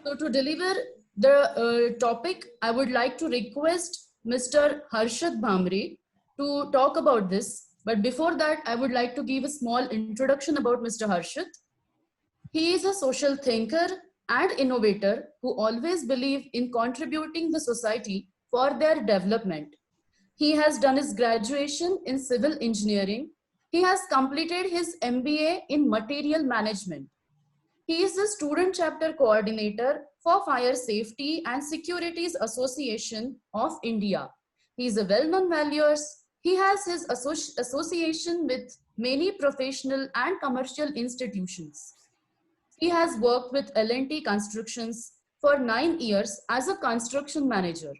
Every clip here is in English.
So to deliver the topic, I would like to request Mr. Harshad Bhamre to talk about this. But before that, I would like to give a small introduction about Mr. Harshad. He is a social thinker and innovator who always believed in contributing the society for their development. He has done his graduation in civil engineering. He has completed his MBA in material management. He is the student chapter coordinator for Fire Safety and Securities Association of India. He is a well-known valuer. He has his association with many professional and commercial institutions. He has worked with L&T Constructions for 9 years as a construction manager.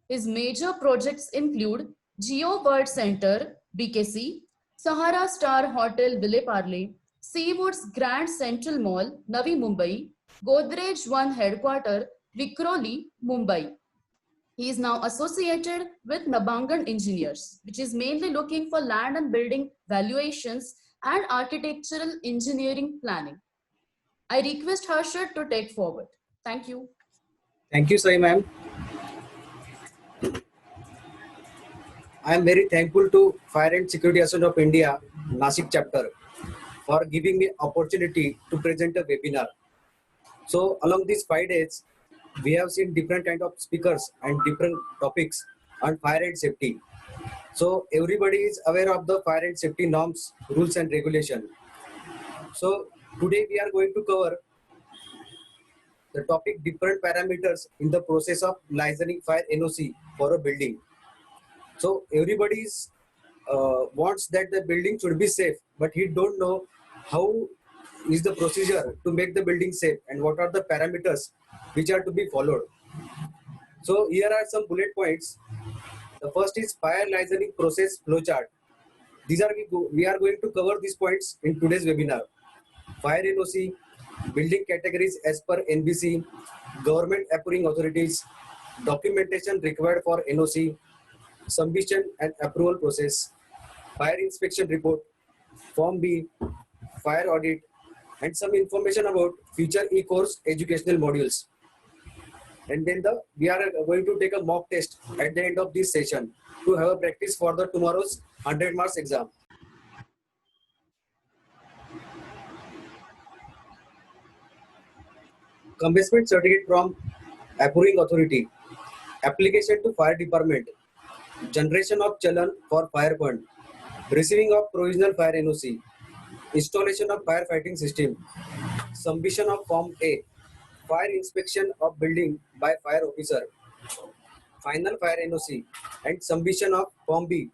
His major projects include Geo World Center, BKC, Sahara Star Hotel, Ville Parle, Seawoods Grand Central Mall, Navi Mumbai, Godrej One Headquarter, Vikhroli, Mumbai. He is now associated with Nabangan Engineers, which is mainly looking for land and building valuations and architectural engineering planning. I request Harshad to take forward. Thank you. Thank you, Sai ma'am. I am very thankful to Fire and Security Association of India, Nasik chapter, for giving me opportunity to present a webinar. So along these 5 days, we have seen different kind of speakers and different topics on fire and safety. So everybody is aware of the fire and safety norms, rules and regulation. So today we are going to cover the topic different parameters in the process of licensing fire NOC for a building. So everybody wants that the building should be safe, but he don't know how is the procedure to make the building safe and what are the parameters which are to be followed. So here are some bullet points. The first is fire licensing process flowchart. We are going to cover these points in today's webinar. Fire NOC, building categories as per NBC, government approving authorities, documentation required for NOC, submission and approval process, fire inspection report, Form B, fire audit, and some information about future e-course educational modules. And then we are going to take a mock test at the end of this session to have a practice for the tomorrow's 100 marks exam. Commencement certificate from approving authority, application to fire department, generation of challan for fire fund, receiving of provisional fire NOC, installation of firefighting system, submission of Form A, fire inspection of building by fire officer, final fire NOC, and submission of Form B.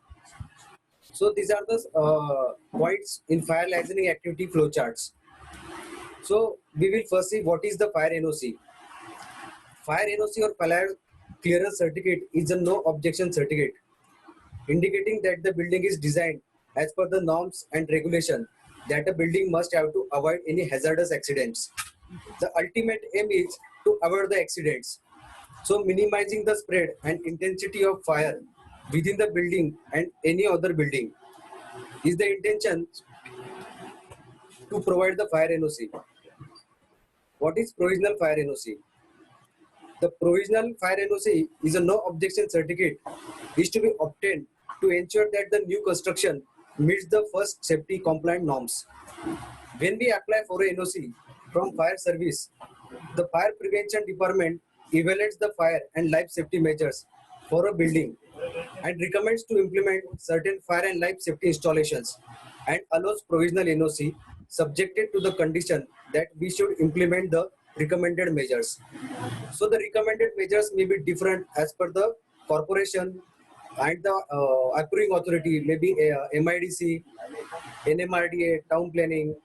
So these are the points in fire licensing activity flowcharts. So we will first see what is the fire NOC. Fire NOC or fire clearance certificate is a no objection certificate, indicating that the building is designed as per the norms and regulation that a building must have to avoid any hazardous accidents. The ultimate aim is to avoid the accidents. So minimizing the spread and intensity of fire within the building and any other building is the intention to provide the fire NOC. What is provisional fire NOC? The provisional fire NOC is a no objection certificate is to be obtained to ensure that the new construction meets the first safety compliant norms. When we apply for a NOC from fire service, the fire prevention department evaluates the fire and life safety measures for a building and recommends to implement certain fire and life safety installations and allows provisional NOC subjected to the condition that we should implement the recommended measures. So the recommended measures may be different as per the corporation and the approving authority, maybe MIDC, NMRDA, town planning.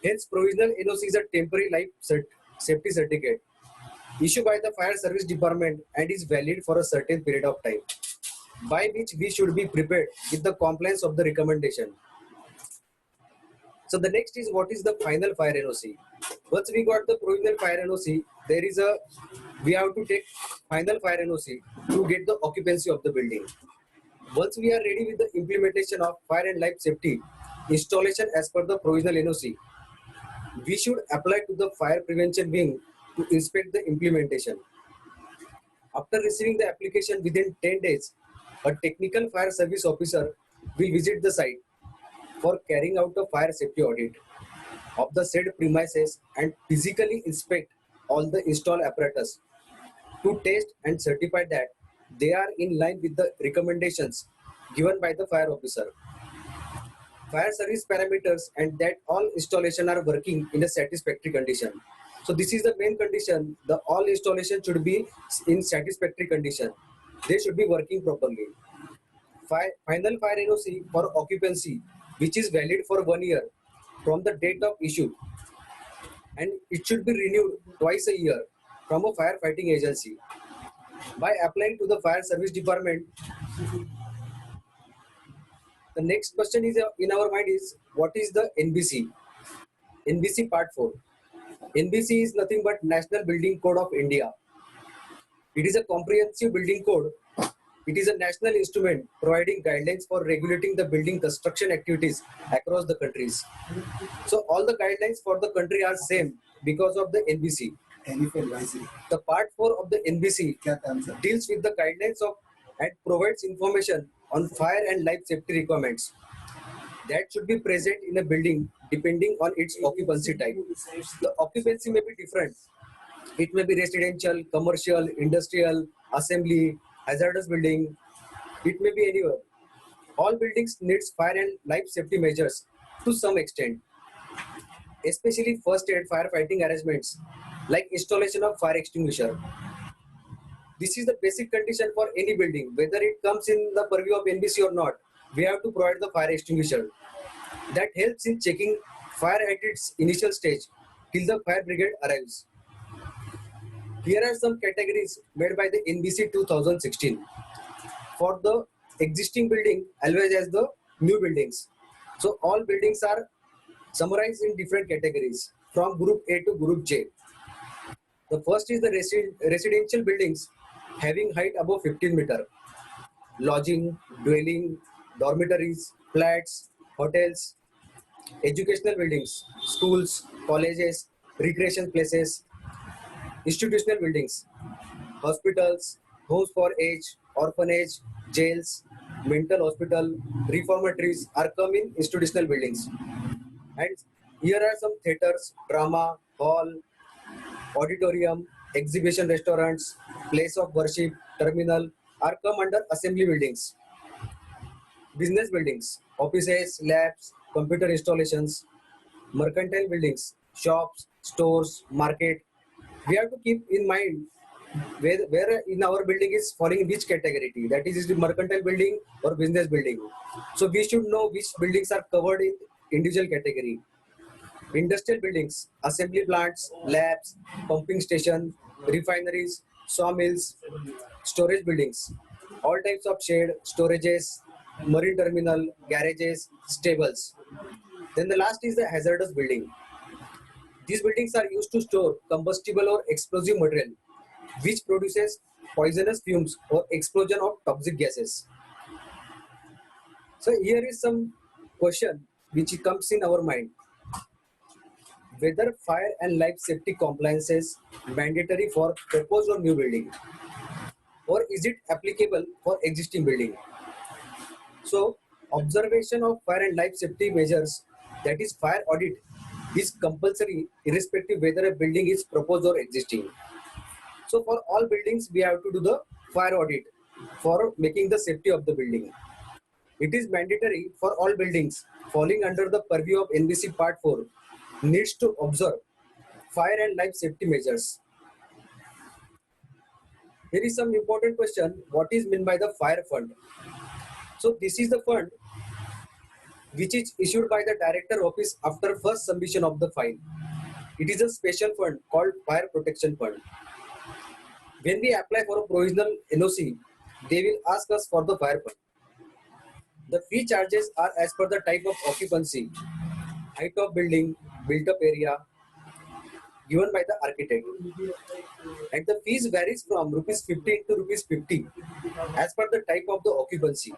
Hence, provisional NOC is a temporary life safety certificate issued by the fire service department and is valid for a certain period of time, by which we should be prepared with the compliance of the recommendation. So the next is what is the final fire NOC. Once we got the provisional fire NOC, we have to take final fire NOC to get the occupancy of the building. Once we are ready with the implementation of fire and life safety installation as per the provisional NOC, we should apply to the fire prevention wing to inspect the implementation. After receiving the application within 10 days, a technical fire service officer will visit the site for carrying out a fire safety audit of the said premises and physically inspect all the installed apparatus to test and certify that they are in line with the recommendations given by the fire officer, fire service parameters, and that all installation are working in a satisfactory condition. So this is the main condition. The all installation should be in satisfactory condition. They should be working properly. Final fire NOC for occupancy, which is valid for 1 year from the date of issue, and it should be renewed twice a year from a firefighting agency. By applying to the fire service department, the next question is in our mind is what is the NBC? NBC Part 4. NBC is nothing but National Building Code of India. It is a comprehensive building code. It is a national instrument providing guidelines for regulating the building construction activities across the countries. So all the guidelines for the country are same because of the NBC. The Part 4 of the NBC deals with the guidelines of and provides information on fire and life safety requirements that should be present in a building depending on its occupancy type. The occupancy may be different. It may be residential, commercial, industrial, assembly, hazardous building. It may be anywhere. All buildings needs fire and life safety measures to some extent, especially first aid firefighting arrangements like installation of fire extinguisher. This is the basic condition for any building, whether it comes in the purview of NBC or not. We have to provide the fire extinguisher. That helps in checking fire at its initial stage till the fire brigade arrives. Here are some categories made by the NBC 2016 for the existing building as well as the new buildings. So all buildings are summarized in different categories from group A to group J. The first is the residential buildings having height above 15 meter, lodging, dwelling, dormitories, flats, hotels, educational buildings, schools, colleges, recreation places, institutional buildings, hospitals, homes for age, orphanage, jails, mental hospital, reformatories are come in institutional buildings. And here are some theaters, drama, hall, auditorium, exhibition restaurants, place of worship, terminal are come under assembly buildings. Business buildings, offices, labs, computer installations, mercantile buildings, shops, stores, market. We have to keep in mind where in our building is falling in which category. That is the mercantile building or business building. So we should know which buildings are covered in individual category. Industrial buildings, assembly plants, labs, pumping station, refineries, sawmills, storage buildings, all types of shed, storages, marine terminal, garages, stables. Then the last is the hazardous building. These buildings are used to store combustible or explosive material, which produces poisonous fumes or explosion of toxic gases. So here is some question which comes in our mind. Whether fire and life safety compliances mandatory for proposed or new building, or is it applicable for existing building? So observation of fire and life safety measures, that is fire audit, is compulsory irrespective whether a building is proposed or existing. So for all buildings we have to do the fire audit for making the safety of the building. It is mandatory for all buildings falling under the purview of NBC Part 4 needs to observe fire and life safety measures. Here is some important question. What is meant by the fire fund? So this is the fund which is issued by the director office after first submission of the file. It is a special fund called Fire Protection Fund. When we apply for a provisional NOC, they will ask us for the fire fund. The fee charges are as per the type of occupancy, height of building, built up area given by the architect. And the fees varies from rupees 15 to rupees 50 as per the type of the occupancy.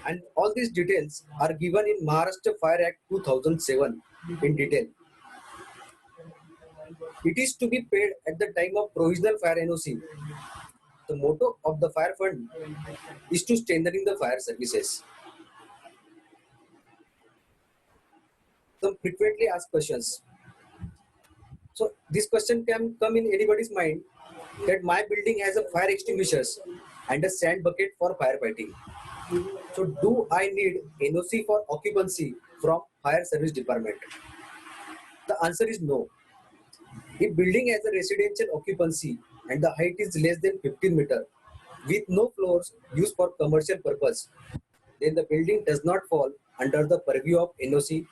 And all these details are given in Maharashtra Fire Act 2007 in detail. It is to be paid at the time of provisional fire NOC. The motto of the fire fund is to strengthening the fire services. Some frequently asked questions. So this question can come in anybody's mind that my building has a fire extinguishers and a sand bucket for firefighting. So do I need NOC for occupancy from fire service department? The answer is no. If building has a residential occupancy and the height is less than 15 meter with no floors used for commercial purpose, then the building does not fall under the purview of NOC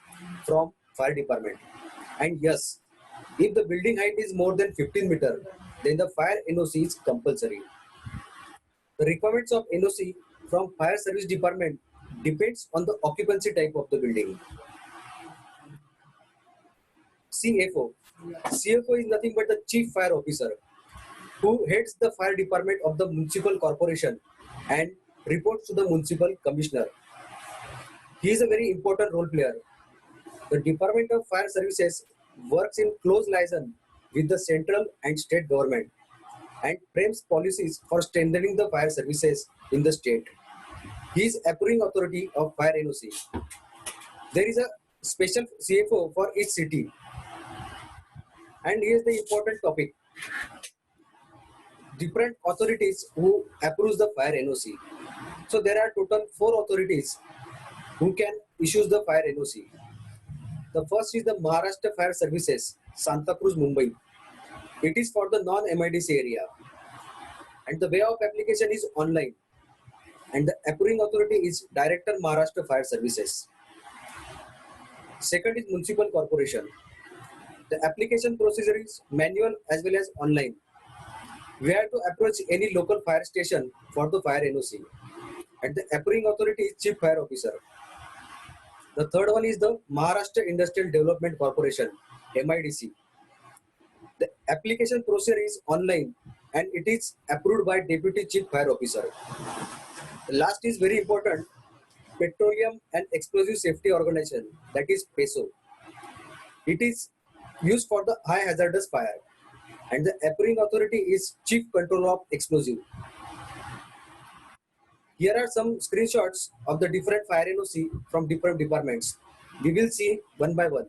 from fire department. And yes, if the building height is more than 15 meter, then the fire NOC is compulsory. The requirements of NOC from fire service department depends on the occupancy type of the building. CFO. CFO is nothing but the chief fire officer who heads the fire department of the municipal corporation and reports to the municipal commissioner. He is a very important role player. The Department of Fire Services works in close liaison with the central and state government and frames policies for strengthening the fire services in the state. He is approving authority of fire NOC. There is a special CFO for each city. And here's the important topic. Different authorities who approves the fire NOC. So there are total 4 authorities who can issue the fire NOC. The first is the Maharashtra Fire Services, Santa Cruz, Mumbai. It is for the non-MIDC area. And the way of application is online. And the approving authority is Director Maharashtra Fire Services. Second is Municipal Corporation. The application procedure is manual as well as online. We have to approach any local fire station for the fire NOC. And the approving authority is Chief Fire Officer. The third one is the Maharashtra Industrial Development Corporation, MIDC. The application procedure is online and it is approved by Deputy Chief Fire Officer. The last is very important, Petroleum and Explosive Safety Organization, that is PESO. It is used for the high hazardous fire and the approving authority is Chief Controller of Explosive. Here are some screenshots of the different fire NOC from different departments. We will see one by one.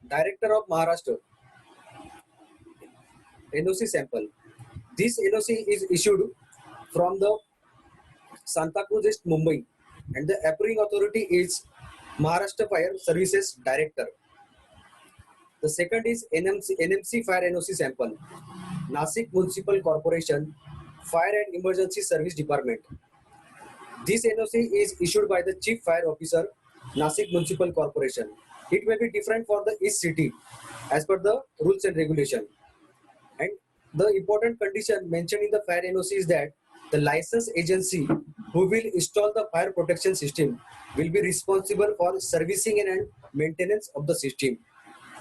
Director of Maharashtra, NOC sample. This NOC is issued from the Santa Cruz East, Mumbai, and the approving authority is Maharashtra Fire Services Director. The second is NMC Fire NOC sample, Nasik Municipal Corporation, Fire and Emergency Service Department. This NOC is issued by the Chief Fire Officer, Nasik Municipal Corporation. It may be different for the each city as per the rules and regulation. And the important condition mentioned in the fire NOC is that the licensed agency who will install the fire protection system will be responsible for servicing and maintenance of the system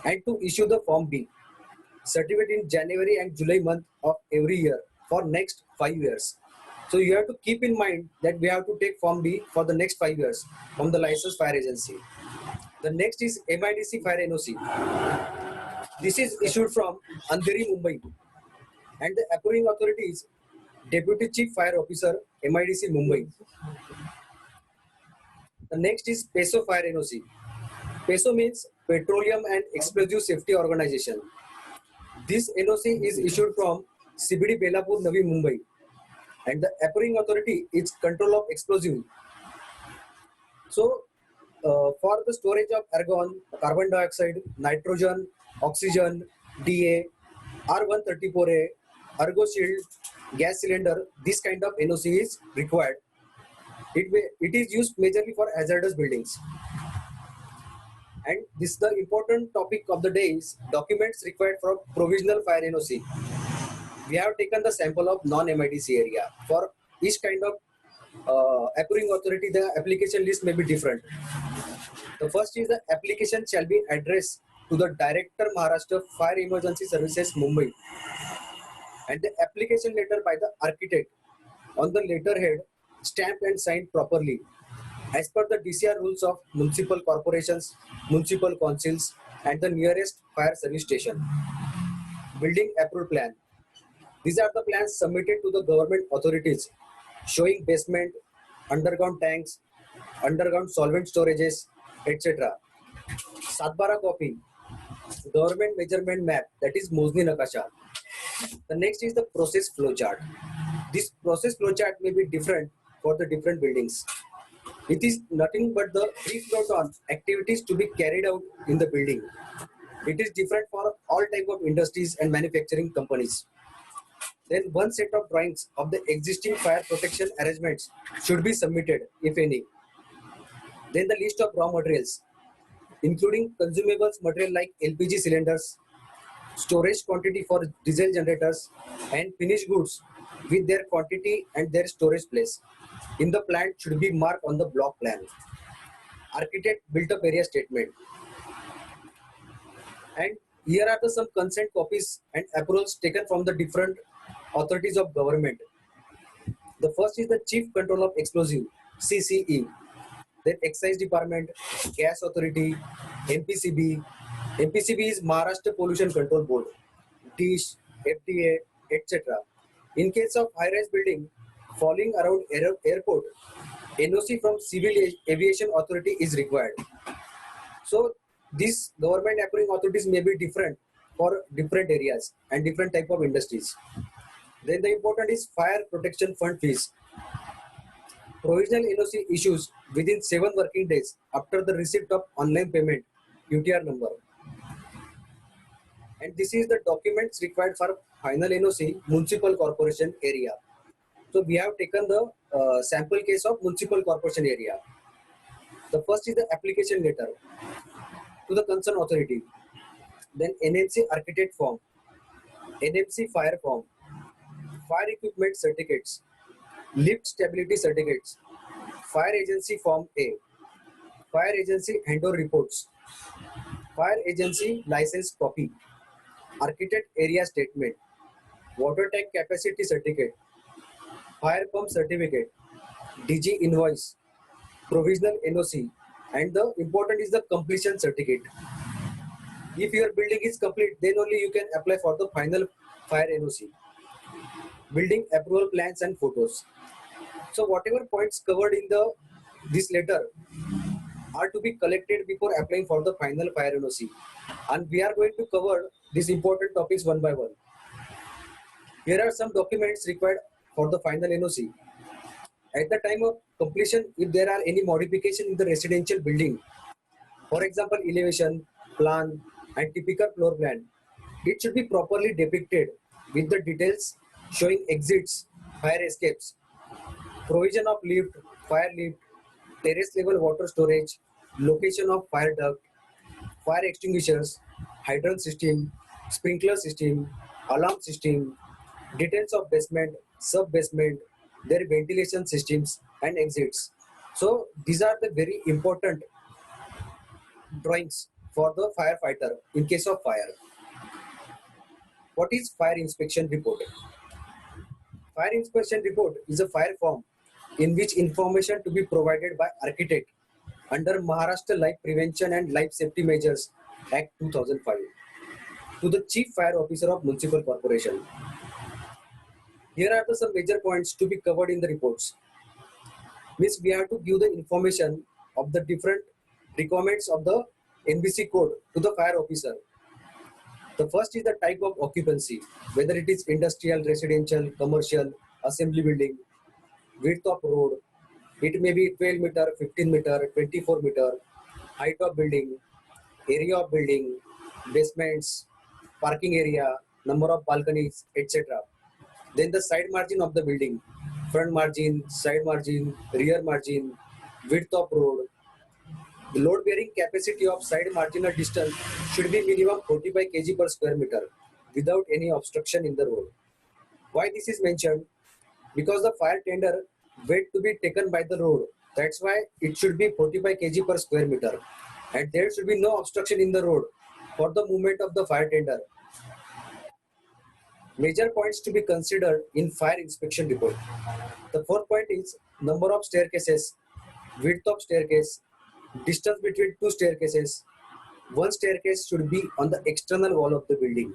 and to issue the Form B certificate in January and July month of every year for next 5 years. So you have to keep in mind that we have to take Form B for the next 5 years from the licensed fire agency. The next is MIDC Fire NOC. This is issued from Andheri, Mumbai, and the approving authority is Deputy Chief Fire Officer, MIDC Mumbai. The next is PESO Fire NOC. PESO means Petroleum and Explosive Safety Organization. This NOC is issued from CBD Belapur, Navi Mumbai, and the approving authority is Control of Explosive. So, for the storage of argon, carbon dioxide, nitrogen, oxygen, DA, R134A, Ergo Shield, gas cylinder, this kind of NOC is required. It is used majorly for hazardous buildings. And this is the important topic of the day is documents required for provisional fire NOC. We have taken the sample of non-MIDC area. For each kind of approving authority, the application list may be different. The first is the application shall be addressed to the Director Maharashtra Fire Emergency Services, Mumbai, and the application letter by the architect on the letterhead stamped and signed properly as per the DCR rules of municipal corporations, municipal councils, and the nearest fire service station. Building approval plan. These are the plans submitted to the government authorities showing basement, underground tanks, underground solvent storages, etc. Satbara copy, government measurement map, that is Mozni Nakasha. The next is the process flow chart. This process flow chart may be different for the different buildings. It is nothing but the pre-float on activities to be carried out in the building. It is different for all type of industries and manufacturing companies. Then one set of drawings of the existing fire protection arrangements should be submitted, if any. Then the list of raw materials, including consumables material like LPG cylinders, storage quantity for diesel generators, and finished goods with their quantity and their storage place in the plant should be marked on the block plan. Architect built-up area statement. And here are some consent copies and approvals taken from the different authorities of government. The first is the Chief Control of Explosive, CCE. Then Excise Department, Gas Authority, MPCB. MPCB is Maharashtra Pollution Control Board, DISH, FDA, etc. In case of high-rise building falling around airport, NOC from Civil Aviation Authority is required. So these government approving authorities may be different for different areas and different type of industries. Then the important is fire protection fund fees. Provisional NOC issues within 7 working days after the receipt of online payment UTR number. And this is the documents required for final NOC municipal corporation area. So we have taken the sample case of municipal corporation area. The first is the application letter to the concerned authority. Then NMC architect form, NMC fire form, fire equipment certificates, lift stability certificates, fire agency form A, fire agency handover reports, fire agency license copy, architect area statement, water tank capacity certificate, fire pump certificate, DG invoice, provisional NOC, and the important is the completion certificate. If your building is complete, then only you can apply for the final fire NOC. Building approval plans and photos. So whatever points covered in this letter are to be collected before applying for the final fire NOC. And we are going to cover these important topics one by one. Here are some documents required for the final NOC. At the time of completion, if there are any modification in the residential building, for example, elevation, plan, and typical floor plan, it should be properly depicted with the details showing exits, fire escapes, provision of lift, fire lift, terrace level water storage, location of fire duct, fire extinguishers, hydrant system, sprinkler system, alarm system, details of basement, sub-basement, their ventilation systems and exits. So these are the very important drawings for the firefighter in case of fire. What is fire inspection report? Fire inspection report is a fire form in which information to be provided by architect under Maharashtra Life Prevention and Life Safety Measures Act 2005 to the Chief Fire Officer of Municipal Corporation. Here are some major points to be covered in the reports. Means we have to give the information of the different requirements of the NBC code to the fire officer. The first is the type of occupancy, whether it is industrial, residential, commercial, assembly building, width of road, it may be 12 meter, 15 meter, 24 meter, height of building, area of building, basements, parking area, number of balconies, etc. Then the side margin of the building, front margin, side margin, rear margin, width of road. The load bearing capacity of side marginal distance should be minimum 45 kg per square meter without any obstruction in the road. Why this is mentioned? Because the fire tender weight to be taken by the road. That's why it should be 45 kg per square meter. And there should be no obstruction in the road for the movement of the fire tender. Major points to be considered in fire inspection report. The fourth point is number of staircases, width of staircase, distance between two staircases. One staircase should be on the external wall of the building.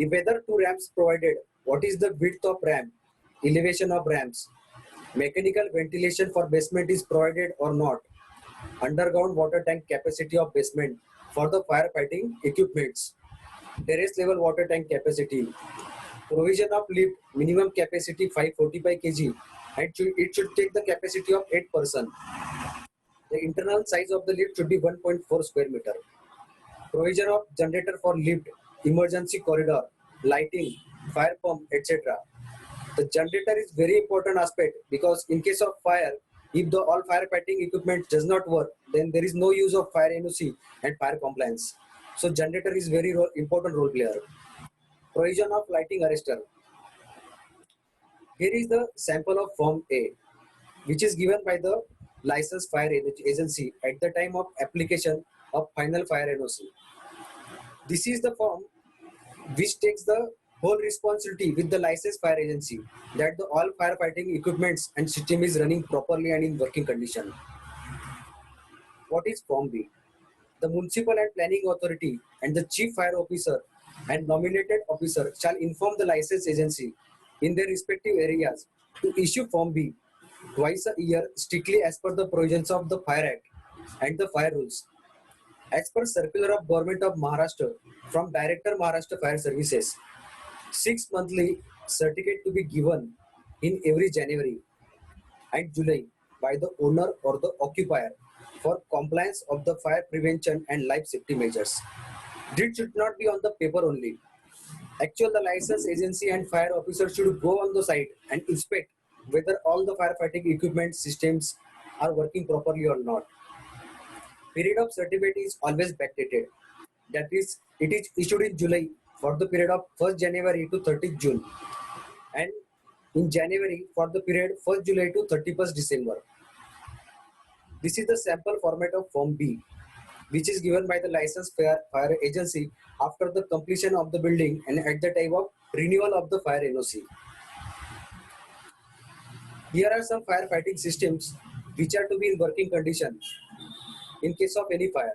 Whether two ramps provided, what is the width of ramp, elevation of ramps, mechanical ventilation for basement is provided or not, underground water tank capacity of basement for the firefighting equipments, terrace level water tank capacity, provision of lift, minimum capacity 545 kg, and it should take the capacity of 8 person. The internal size of the lift should be 1.4 square meter. Provision of generator for lift, emergency corridor, lighting, fire pump, etc. The generator is very important aspect because in case of fire, if the all firefighting equipment does not work, then there is no use of fire NOC and fire compliance. So generator is very important role player. Provision of lighting arrestor. Here is the sample of Form A, which is given by the licensed fire agency at the time of application of final fire NOC. This is the form which takes the whole responsibility with the licensed fire agency that the all firefighting equipments and system is running properly and in working condition. What is Form B? The municipal and planning authority and the chief fire officer and nominated officer shall inform the licensed agency in their respective areas to issue Form B twice a year strictly as per the provisions of the Fire Act and the fire rules. As per circular of Government of Maharashtra from Director Maharashtra Fire Services, 6 monthly certificate to be given in every January and July by the owner or the occupier for compliance of the fire prevention and life safety measures. This should not be on the paper only. Actually, the license agency and fire officer should go on the site and inspect whether all the firefighting equipment systems are working properly or not. Period of certificate is always backdated. That is, it is issued in July for the period of 1st January to 30th June, and in January for the period 1st July to 31st December. This is the sample format of Form B, which is given by the licensed fire agency after the completion of the building and at the time of renewal of the fire NOC. Here are some firefighting systems which are to be in working condition in case of any fire.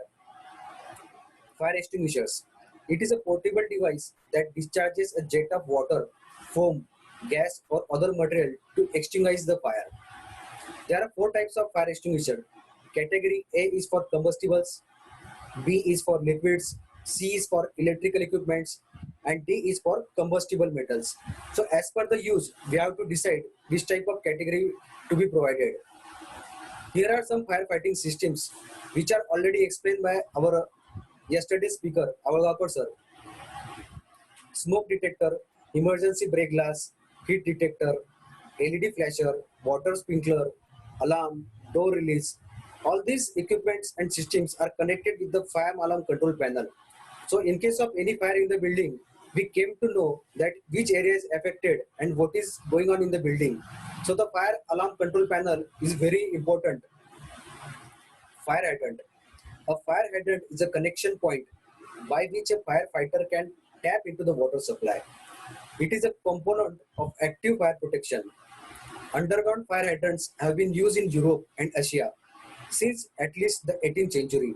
Fire extinguishers. It is a portable device that discharges a jet of water, foam, gas or other material to extinguish the fire. There are 4 types of fire extinguisher. Category A is for combustibles, B is for liquids, C is for electrical equipments, and D is for combustible metals. So as per the use, we have to decide which type of category to be provided. Here are some firefighting systems which are already explained by our yesterday's speaker, Avalgapur sir. Smoke detector, emergency brake glass, heat detector, LED flasher, water sprinkler, alarm, door release. All these equipments and systems are connected with the fire alarm control panel. So in case of any fire in the building, we came to know that which area is affected and what is going on in the building. So the fire alarm control panel is very important. Fire hydrant. A fire hydrant is a connection point by which a firefighter can tap into the water supply. It is a component of active fire protection. Underground fire hydrants have been used in Europe and Asia since at least the 18th century.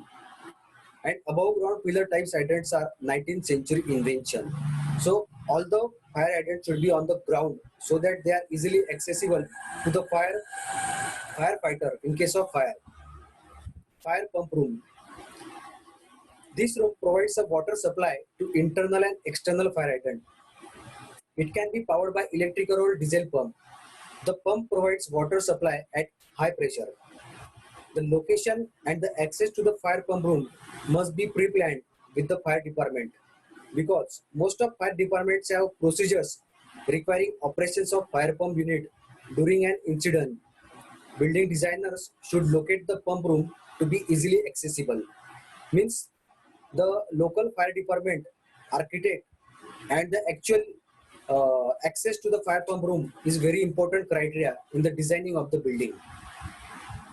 And above ground pillar type hydrants are 19th century invention. So although fire hydrants should be on the ground so that they are easily accessible to the firefighter in case of fire. Fire pump room. This room provides a water supply to internal and external fire hydrant. It can be powered by electrical or diesel pump. The pump provides water supply at high pressure. The location and the access to the fire pump room must be pre-planned with the fire department because most of fire departments have procedures requiring operations of fire pump unit during an incident. Building designers should locate the pump room to be easily accessible. Means the local fire department, architect and the actual access to the fire pump room is very important criteria in the designing of the building.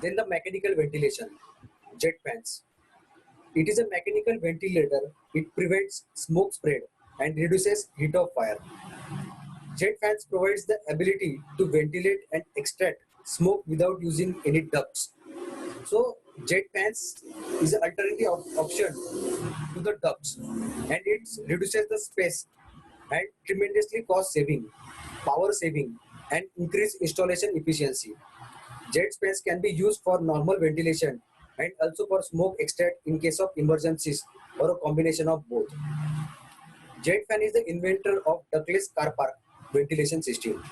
Then the mechanical ventilation, jet fans. It is a mechanical ventilator. It prevents smoke spread and reduces heat of fire. Jet fans provides the ability to ventilate and extract smoke without using any ducts. So jet fans is an alternative option to the ducts and it reduces the space and tremendously cost saving, power saving, and increased installation efficiency. Jet fans can be used for normal ventilation and also for smoke extract in case of emergencies or a combination of both. Jet fan is the inventor of ductless car park ventilation system.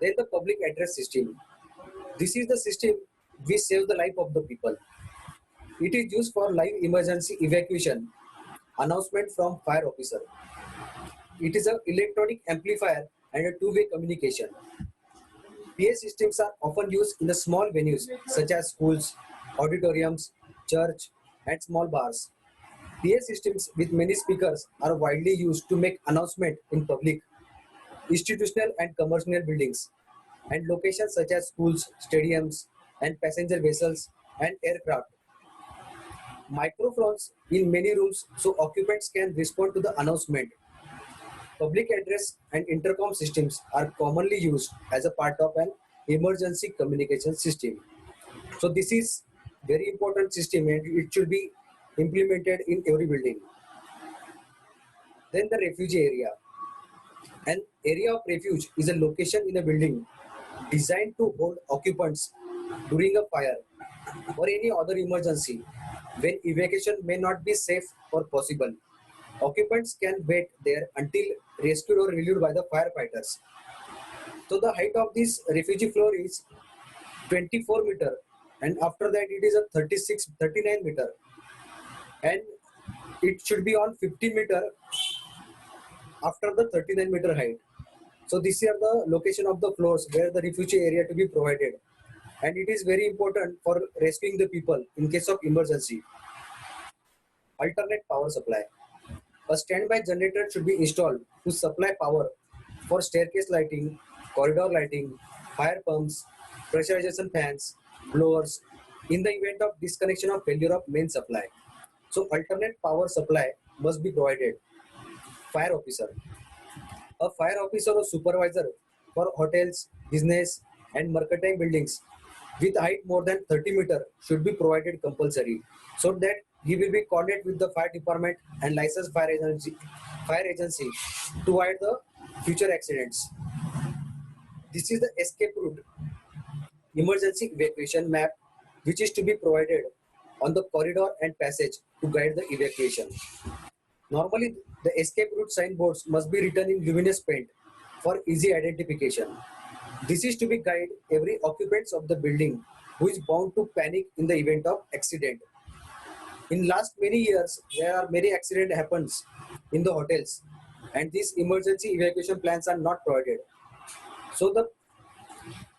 Then the public address system. This is the system which saves the life of the people. It is used for live emergency evacuation, announcement from fire officer. It is an electronic amplifier and a two-way communication. PA systems are often used in the small venues such as schools, auditoriums, church, and small bars. PA systems with many speakers are widely used to make announcement in public, institutional and commercial buildings, and locations such as schools, stadiums, and passenger vessels and aircraft. Microphones in many rooms so occupants can respond to the announcement. Public address and intercom systems are commonly used as a part of an emergency communication system. So this is very important system and it should be implemented in every building. Then the refugee area. An area of refuge is a location in a building designed to hold occupants during a fire or any other emergency when evacuation may not be safe or possible. Occupants can wait there until rescued or relieved by the firefighters. So the height of this refugee floor is 24-meter and after that it is a 39-meter and it should be on 50-meter after the 39-meter height. So these are the location of the floors where the refugee area to be provided and it is very important for rescuing the people in case of emergency. Alternate power supply. A standby generator should be installed to supply power for staircase lighting, corridor lighting, fire pumps, pressurization fans, blowers in the event of disconnection or failure of main supply. So alternate power supply must be provided. Fire officer. A fire officer or supervisor for hotels, business and mercantile buildings with height more than 30-meter should be provided compulsory so that he will be coordinate with the fire department and licensed fire agency to avoid the future accidents. This is the escape route emergency evacuation map which is to be provided on the corridor and passage to guide the evacuation. Normally, the escape route signboards must be written in luminous paint for easy identification. This is to be guide every occupants of the building who is bound to panic in the event of accident. In last many years, there are many accident happens in the hotels and these emergency evacuation plans are not provided. So the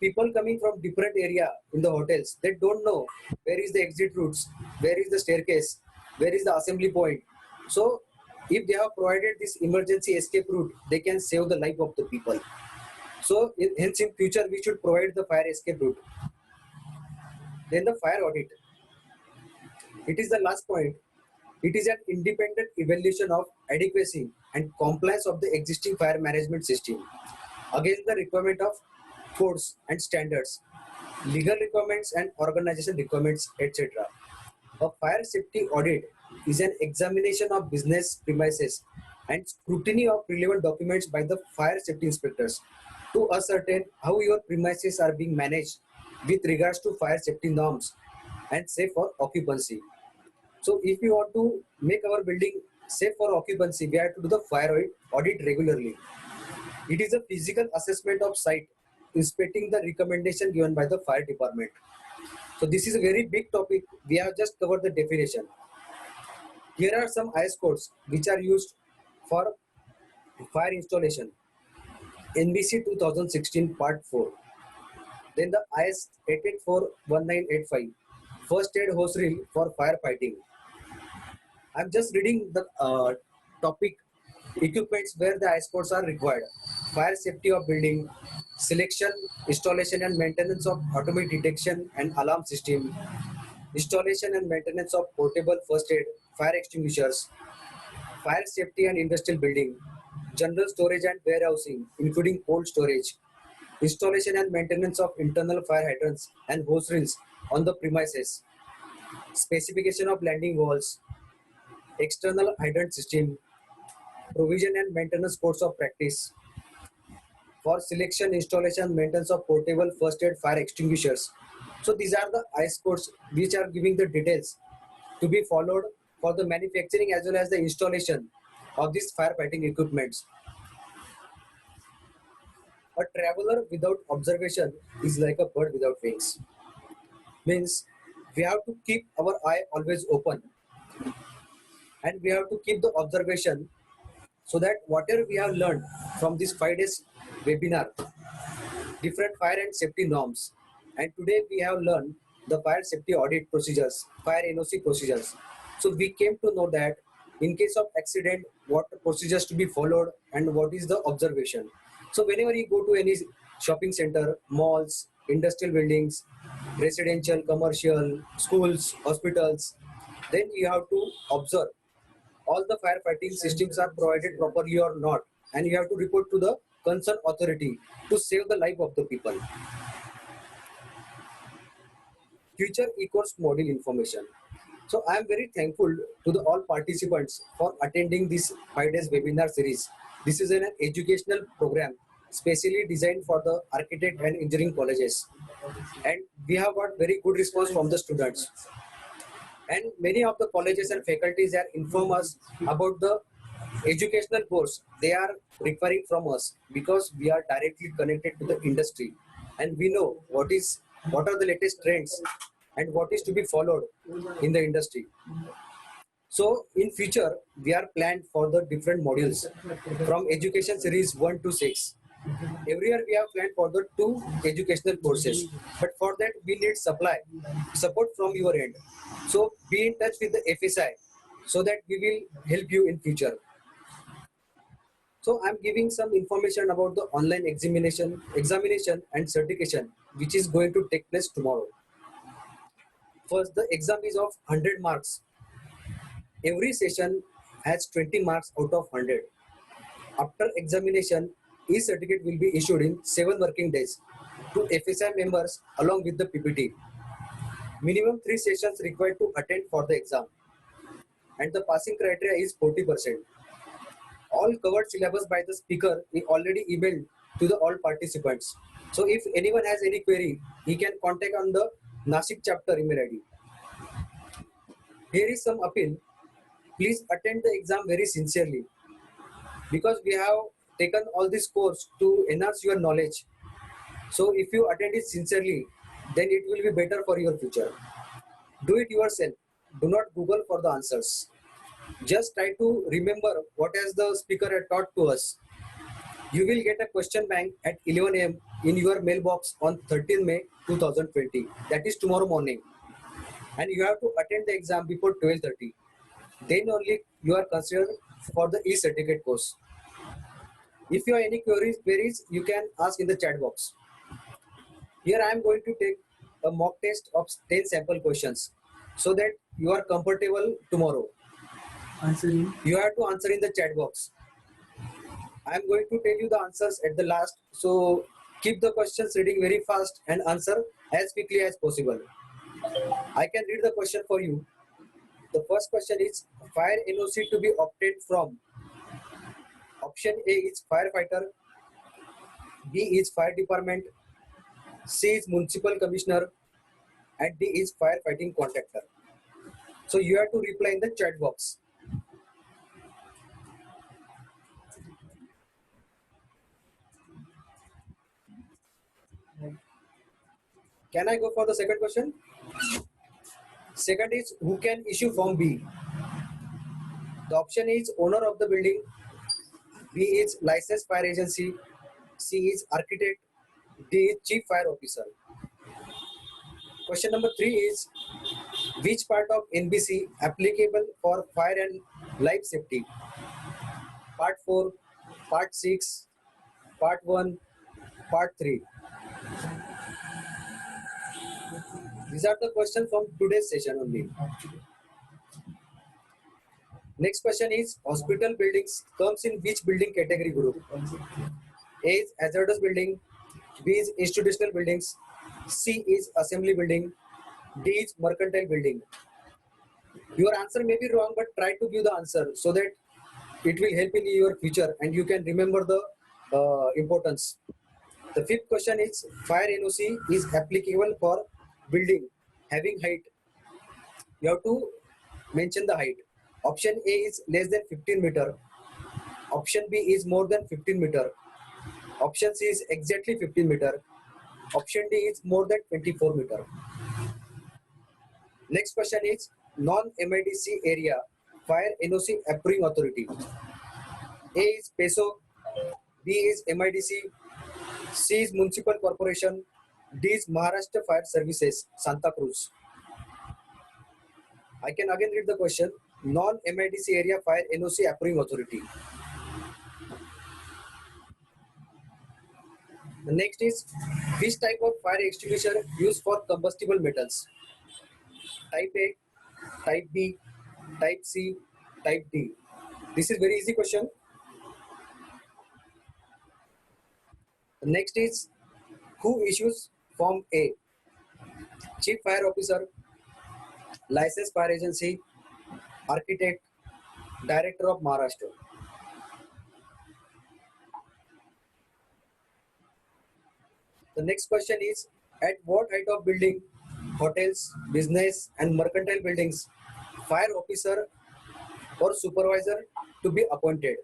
people coming from different area in the hotels, they don't know where is the exit routes, where is the staircase, where is the assembly point. So if they have provided this emergency escape route, they can save the life of the people. So hence in future we should provide the fire escape route. Then the fire audit. It is the last point. It is an independent evaluation of adequacy and compliance of the existing fire management system against the requirement of codes and standards, legal requirements and organization requirements, etc. A fire safety audit is an examination of business premises and scrutiny of relevant documents by the fire safety inspectors to ascertain how your premises are being managed with regards to fire safety norms and safe for occupancy. So if we want to make our building safe for occupancy, we have to do the fire audit regularly. It is a physical assessment of site, inspecting the recommendation given by the fire department. So this is a very big topic. We have just covered the definition. Here are some IS codes which are used for fire installation. NBC 2016 Part 4. Then the IS 884-1985, First Aid Hose Reel for firefighting. I'm just reading the topic equipments where the IS codes are required. Fire safety of building, selection, installation and maintenance of automatic detection and alarm system, installation and maintenance of portable first aid, fire extinguishers, fire safety and industrial building, general storage and warehousing, including cold storage, installation and maintenance of internal fire hydrants and hose reels on the premises, specification of landing walls, external hydrant system, provision and maintenance codes of practice, for selection, installation, maintenance of portable first aid fire extinguishers. So these are the ICE codes which are giving the details to be followed for the manufacturing as well as the installation of these firefighting equipments. A traveler without observation is like a bird without wings. Means we have to keep our eye always open and we have to keep the observation so that whatever we have learned from this 5 days webinar, different fire and safety norms, and today we have learned the fire safety audit procedures, fire NOC procedures. So we came to know that in case of accident, what procedures to be followed and what is the observation. So whenever you go to any shopping center, malls, industrial buildings, residential, commercial, schools, hospitals, then you have to observe all the firefighting systems are provided properly or not, and you have to report to the concerned authority to save the life of the people. Future equals model information. So I am very thankful to the all participants for attending this 5 days webinar series. This is an educational program specially designed for the architect and engineering colleges, and we have got very good response from the students. And many of the colleges and faculties are inform us about the educational course they are requiring from us, because we are directly connected to the industry and we know what are the latest trends and what is to be followed in the industry. So in future we are planned for the different modules from education series 1 to 6. Every year we have planned for the 2 educational courses, but for that we need support from your end. So be in touch with the FSI so that we will help you in future. So I'm giving some information about the online examination and certification which is going to take place tomorrow. First, the exam is of 100 marks. Every session has 20 marks out of 100. After examination, e-certificate will be issued in 7 working days to FSI members along with the PPT. Minimum 3 sessions required to attend for the exam, and the passing criteria is 40%. All covered syllabus by the speaker is already emailed to the all participants. So if anyone has any query, he can contact on the Nasik chapter email ID. Here is some appeal. Please attend the exam very sincerely, because we have taken all this course to enhance your knowledge. So if you attend it sincerely, then it will be better for your future. Do it yourself. Do not Google for the answers. Just try to remember what has the speaker had taught to us. You will get a question bank at 11 a.m. in your mailbox on 13 May 2020. That is tomorrow morning. And you have to attend the exam before 12:30. Then only you are considered for the e-certificate course. If you have any queries, you can ask in the chat box. Here I am going to take a mock test of 10 sample questions so that you are comfortable tomorrow. Answering. You have to answer in the chat box. I am going to tell you the answers at the last, so keep the questions reading very fast and answer as quickly as possible. I can read the question for you. The first question is fire NOC to be obtained from. Option A is firefighter, B is fire department, C is municipal commissioner, and D is firefighting contractor. So you have to reply in the chat box. Can I go for the second question? Second is who can issue form B? The option is owner of the building, B is licensed fire agency, C is architect, D is chief fire officer. Question number 3 is which part of NBC applicable for fire and life safety? Part 4, Part 6, Part 1, Part 3. These are the questions from today's session only. Next question is hospital buildings comes in which building category group? A is hazardous building, B is institutional buildings, C is assembly building, D is mercantile building. Your answer may be wrong, but try to give the answer so that it will help in your future and you can remember the importance. The fifth question is fire NOC is applicable for building having height. You have to mention the height. Option A is less than 15 meter. Option B is more than 15 meter. Option C is exactly 15 meter. Option D is more than 24 meter. Next question is non-MIDC area fire NOC approving authority. A is PESO, B is MIDC, C is Municipal Corporation, D is Maharashtra Fire Services, Santa Cruz. I can again read the question. Non-MIDC area fire NOC approving authority. The next is which type of fire extinguisher used for combustible metals? Type A, Type B, Type C, Type D. This is very easy question. The next is who issues Form A? Chief Fire Officer, Licensed Fire Agency, Architect, Director of Maharashtra. The next question is at what height of building, hotels, business and mercantile buildings, fire officer or supervisor to be appointed?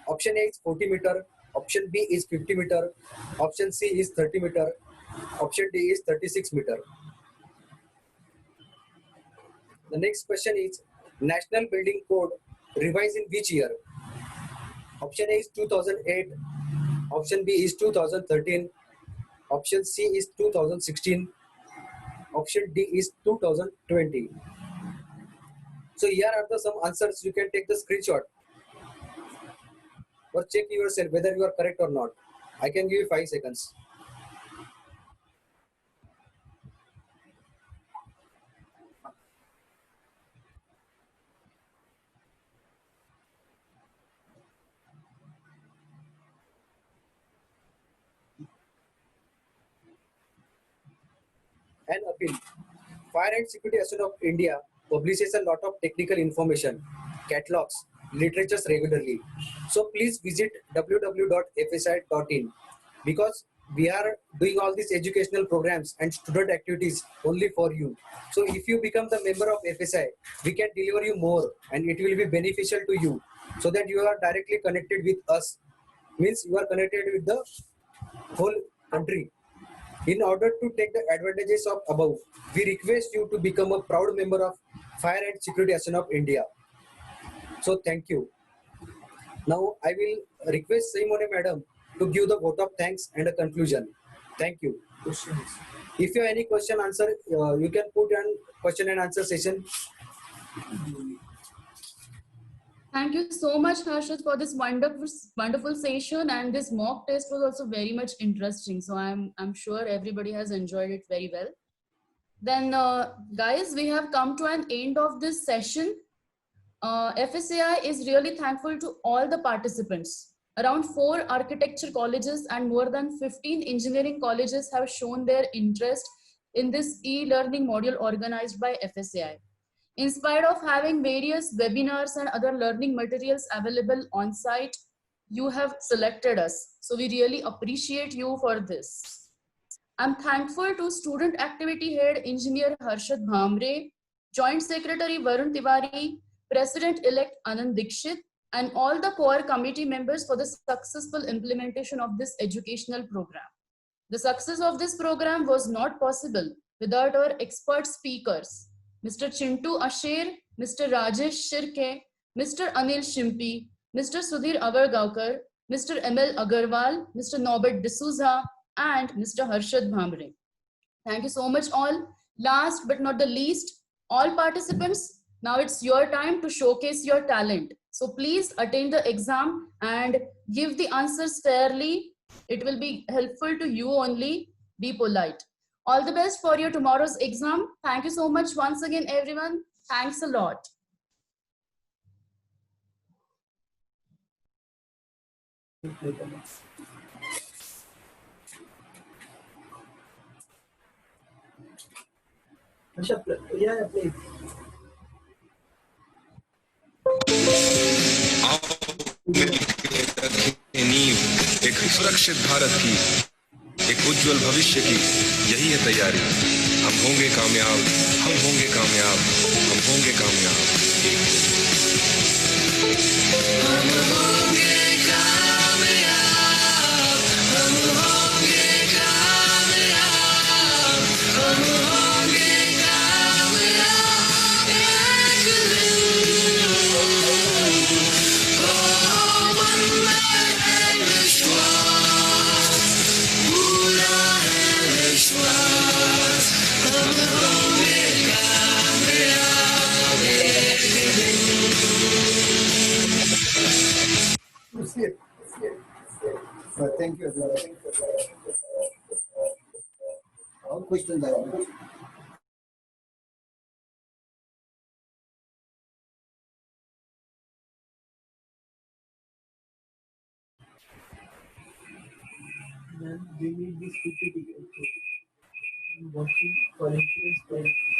Option A is 40 meter, option B is 50 meter, option C is 30 meter, option D is 36 meter. The next question is National Building Code revised in which year? Option A is 2008, option B is 2013, option C is 2016, option D is 2020. So here are some answers. You can take the screenshot or check yourself whether you are correct or not. I can give you 5 seconds. An appeal. Fire and Security Association of India publishes a lot of technical information, catalogs, literatures regularly. So please visit www.fsi.in because we are doing all these educational programs and student activities only for you. So if you become the member of FSI, we can deliver you more and it will be beneficial to you so that you are directly connected with us. Means you are connected with the whole country. In order to take the advantages of above, we request you to become a proud member of Fire and Security Association of India. So thank you. Now I will request Simone Madam to give the vote of thanks and a conclusion. Thank you. Questions. If you have any question answer, you can put an question and answer session. Thank you so much, Harshad, for this wonderful session, and this mock test was also very much interesting. So I'm sure everybody has enjoyed it very well. Then, guys, we have come to an end of this session. FSAI is really thankful to all the participants. Around 4 architecture colleges and more than 15 engineering colleges have shown their interest in this e-learning module organized by FSAI. In spite of having various webinars and other learning materials available on site, you have selected us. So we really appreciate you for this. I'm thankful to Student Activity Head Engineer Harshad Bhamre, Joint Secretary Varun Tiwari, President-elect Anand Dikshit, and all the core committee members for the successful implementation of this educational program. The success of this program was not possible without our expert speakers, Mr. Chintu Asher, Mr. Rajesh Shirke, Mr. Anil Shimpi, Mr. Sudhir Avargaonkar, Mr. ML Agarwal, Mr. Norbert D'Souza, and Mr. Harshad Bhamre. Thank you so much all. Last but not the least, all participants, now it's your time to showcase your talent. So please attend the exam and give the answers fairly. It will be helpful to you only. Be polite. All the best for your tomorrow's exam. Thank you so much once again, everyone. Thanks a lot. Yeah, please. नींव एक सुरक्षित भारत की, एक उज्जवल भविष्य की, यही है तैयारी। हम होंगे कामयाब, हम होंगे कामयाब, हम होंगे कामयाब एक दिन। Thank you. All questions are on. Then they need this PPT also. Working for insurance client.